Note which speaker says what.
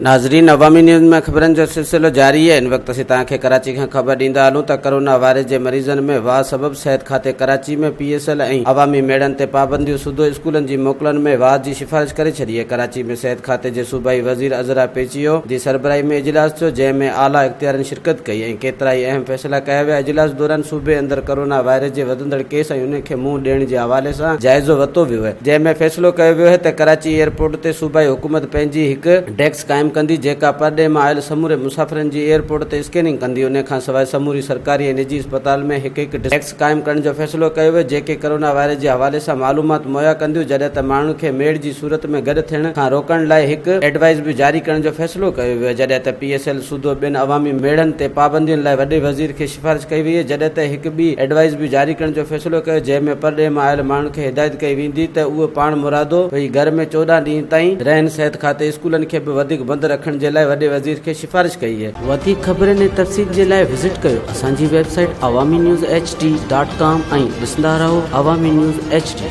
Speaker 1: नाज़रीन, अवामी न्यूज़ में ख़बरनि जो सिलसिलो जारी है। इन वक्त असीं तव्हांखे कराची खां ख़बर ॾींदा हलूं त कोरोना वायरस जे मरीज़नि में वाह सबब सिहत खाते कराची में PSL ऐं अवामी मेड़नि ते पाबंदियूं सूदो स्कूलनि जी मोकलनि में वाह जी सिफ़ारिश करे छॾी आहे। कराची में सिहत खाते जे सूबाई वज़ीर अज़रा पेचियो जी सरबराही में इजलास थियो, जंहिं में आला इख्तियारनि शिरकत कई ऐं केतिरा ई अहम फ़ैसिला कया विया। इजलास दौरान सूबे अंदरि कोरोना वायरस जे वधंदड़ केस ऐं उन खे मुंहुं ॾियण जे हवाले सां जाइज़ो वरितो वियो आहे, जंहिं में फ़ैसिलो कयो वियो आहे त कराची एयरपोर्ट ते सूबाई हुकूमत पंहिंजी हिकु डेस्क क़ाइमु कंदी, जेका परॾे मां आयल समूरे मुसाफ़िरनि जी एयरपोर्ट ते स्कैनिंग कंदी। उन खां सवाइ समूरी सरकारी ऐं निजी अस्पताल में हिकु डेस्क क़ाइमु करण जो फ़ैसिलो कयो वियो, जेके कोरोना वायरस जे हवाले सां मालूमात मुहैया कंदियूं। जॾहिं त माण्हुनि खे मेड़ जी सूरत में गॾु थियण खां रोकण लाइ हिकु एडवाइस बि जारी करण जो फ़ैसिलो कयो वियो। जॾहिं त PSL सूदो ॿिनि अवामी मेड़नि ते पाबंदियुनि लाइ वॾे वज़ीर खे सिफ़ारिश कई वई, जॾहिं त हिकु ॿी एडवाइस बि जारी करण जो फ़ैसिलो कयो, जंहिं में परॾे मां आयल माण्हुनि खे हिदायत कई वेंदी त उहे पाण मुरादो वेही घर में 14 ॾींहं ताईं रहनि। सिहत खाते स्कूलनि खे बि वधीक बंदि रखण जे लाइ वॾे वज़ीर खे सिफ़ारिश कई है। वधीक ख़बरनि ऐं तफ़सील जे लाइ विज़िट कयो असांजी वेबसाइट awamiNewsHD.com ऐं ॾिसंदा रहो अवामी न्यूज़ HD।